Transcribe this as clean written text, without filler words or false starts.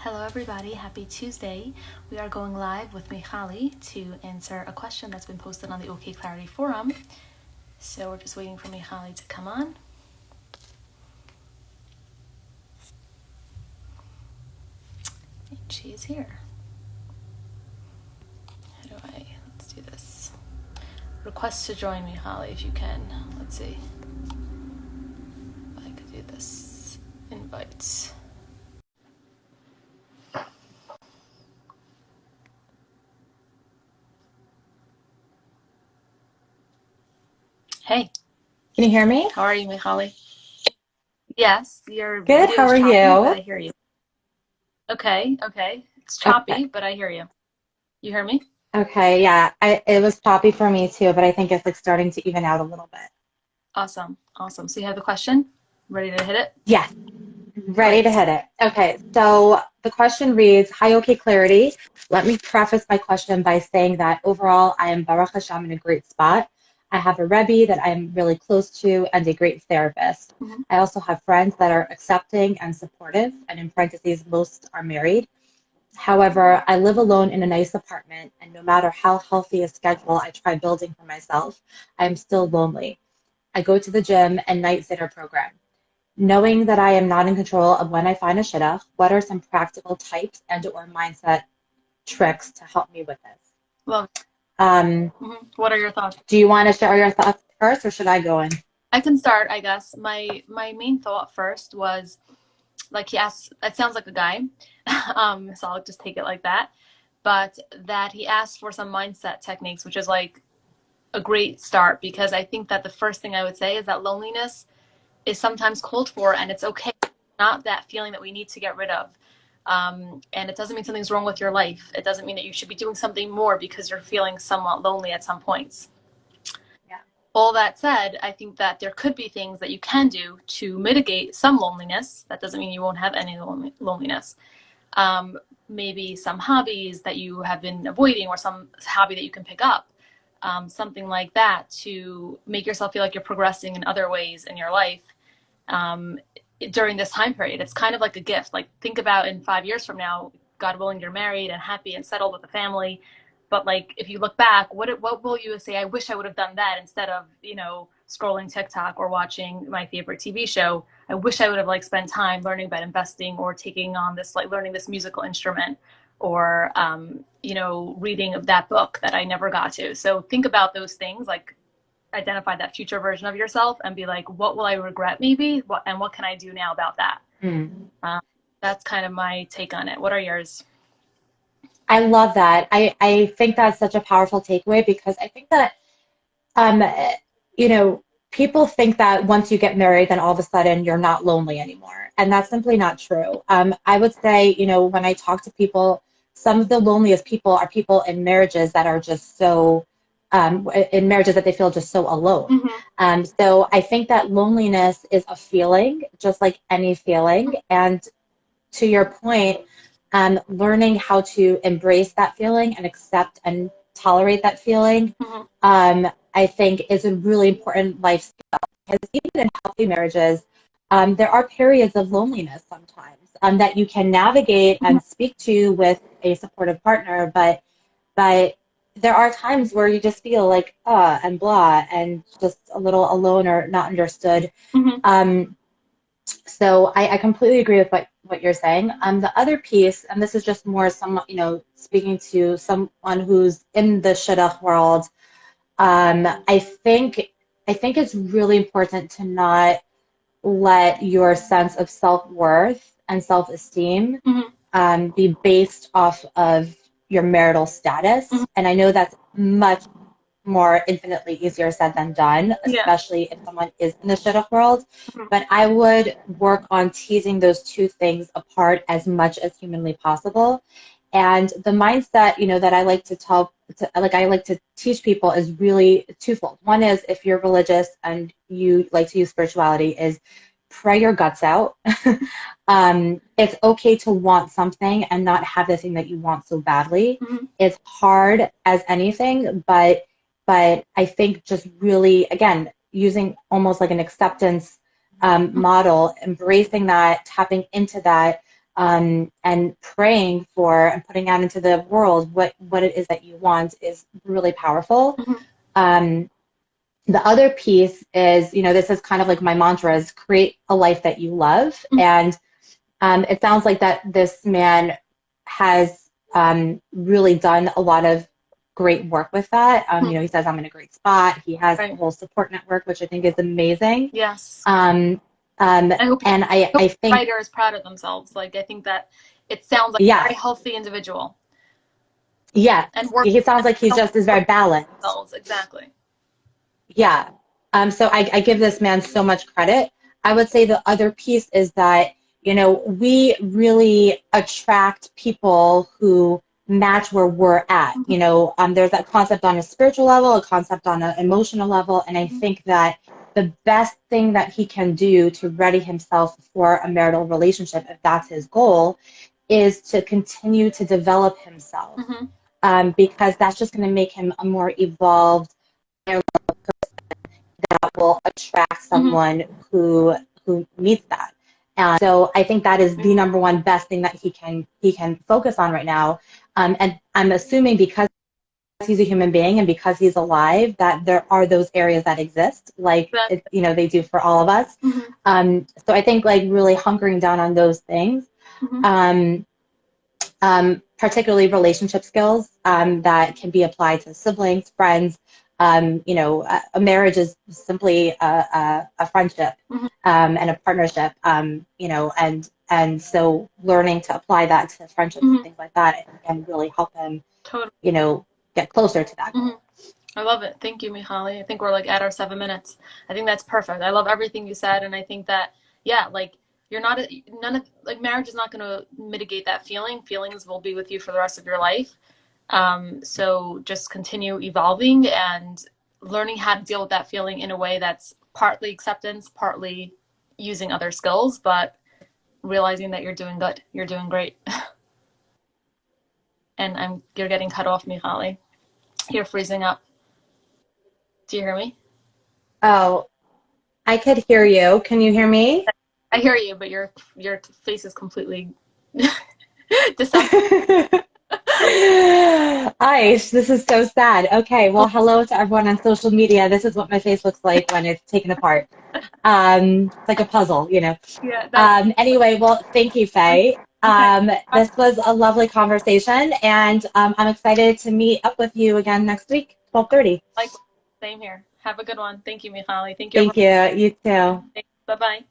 Hello everybody, happy Tuesday. We are going live with Michali to answer a question that's been posted on the OKclarity forum. So we're just waiting for Michali to come on. And she is here. Let's do this. Request to join Michali if you can. Let's see if I could do this. Invite. Hey. Can you hear me? How are you, Michali? Yes, your Good. video How is are choppy, you? but I hear you. Okay. It's choppy, Okay. but I hear you. You hear me? Okay. Yeah. It was choppy for me too, but I think it's like starting to even out a little bit. Awesome. So you have the question? Ready to hit it? Yes. Ready to Great. hit it. Okay. So the question reads, "Hi, OKclarity. Let me preface my question by saying that overall, I am Baruch Hashem in a great spot. I have a Rebbi that I'm really close to and a great therapist. Mm-hmm. I also have friends that are accepting and supportive, and in parentheses, most are married. However, I live alone in a nice apartment, and no matter how healthy a schedule I try building for myself, I am still lonely. I go to the gym and night seder program. Knowing that I am not in control of when I find a shidduch, what are some practical types and/or mindset tricks to help me with this?" Love it. Um, What are your thoughts? do you want to share your thoughts first, or should I go in? I can start, I guess. My main thought first was, like, he asked, it sounds like a guy, so I'll just take it like that, but that he asked for some mindset techniques, which is like a great start, because I think that the first thing I would say is that loneliness is sometimes called for, and it's okay. It's not that feeling that we need to get rid of. And it doesn't mean something's wrong with your life. It doesn't mean that you should be doing something more because you're feeling somewhat lonely at some points. Yeah. All that said, I think that there could be things that you can do to mitigate some loneliness. That doesn't mean you won't have any loneliness. Maybe some hobbies that you have been avoiding, or some hobby that you can pick up. Something like that to make yourself feel like you're progressing in other ways in your life during this time period. It's kind of like a gift. Like, think about in 5 years from now, God willing, you're married and happy and settled with a family. But like, if you look back, what will you say? I wish I would have done that instead of, scrolling TikTok or watching my favorite TV show. I wish I would have like spent time learning about investing, or taking on this, like learning this musical instrument, or reading that book that I never got to. So think about those things, like identify that future version of yourself and be like, what will I regret maybe? What can I do now about that? That's kind of my take on it. What are yours? I love that. I think that's such a powerful takeaway, because I think that, you know, people think that once you get married, then all of a sudden you're not lonely anymore. And that's simply not true. I would say, when I talk to people, some of the loneliest people are people in marriages that are just so, in marriages that they feel just so alone. So I think that loneliness is a feeling, just like any feeling. And to your point, learning how to embrace that feeling and accept and tolerate that feeling, I think is a really important life skill. Because even in healthy marriages, there are periods of loneliness sometimes that you can navigate and speak to with a supportive partner, but there are times where you just feel like and blah, and just a little alone or not understood. So I completely agree with what you're saying. The other piece, and this is just more speaking to someone who's in the Shidduch world, I think it's really important to not let your sense of self-worth and self-esteem be based off of your marital status. And I know that's much more infinitely easier said than done, especially if someone is in the shidduch world. But I would work on teasing those two things apart as much as humanly possible. And the mindset, that I like I like to teach people is really twofold. One is, if you're religious and you like to use spirituality, is pray your guts out. It's okay to want something and not have the thing that you want so badly. It's hard as anything, but I think just really, again, using almost like an acceptance model, embracing that, tapping into that, and praying for and putting out into the world what it is that you want is really powerful. The other piece is, this is kind of like my mantra is create a life that you love. And it sounds like that this man has really done a lot of great work with that. He says, I'm in a great spot. He has a whole support network, which I think is amazing. Yes. I think writer is proud of themselves. Like, I think that it sounds like a very healthy individual. Yeah. And he sounds like he just is very balanced. Exactly. Yeah. So I give this man so much credit. I would say the other piece is that, we really attract people who match where we're at. There's that concept on a spiritual level, a concept on an emotional level. And I think that the best thing that he can do to ready himself for a marital relationship, if that's his goal, is to continue to develop himself. Because that's just going to make him a more evolved person that will attract someone who meets that. And so I think that is the number one best thing that he can focus on right now. And I'm assuming because he's a human being and because he's alive, that there are those areas that exist, like they do for all of us. So I think like really hunkering down on those things, particularly relationship skills that can be applied to siblings, friends. A marriage is simply a friendship and a partnership. And so learning to apply that to friendships and things like that can really help him, get closer to that. I love it. Thank you, Michali. I think we're like at our 7 minutes. I think that's perfect. I love everything you said, and I think that marriage is not going to mitigate that feeling. Feelings will be with you for the rest of your life. So just continue evolving and learning how to deal with that feeling in a way that's partly acceptance, partly using other skills, but realizing that you're doing good. You're doing great. And you're getting cut off, Michali. You're freezing up. Do you hear me? Oh, I could hear you. Can you hear me? I hear you, but your face is completely disappointed. Aish, this is so sad. Okay, well, hello to everyone on social media. This is what my face looks like when it's taken apart. It's like a puzzle, Yeah. Anyway, well, thank you, Faye. This was a lovely conversation, and I'm excited to meet up with you again next week, 12:30. Same here. Have a good one. Thank you, Michali. Thank you. Thank you. You too. Bye-bye.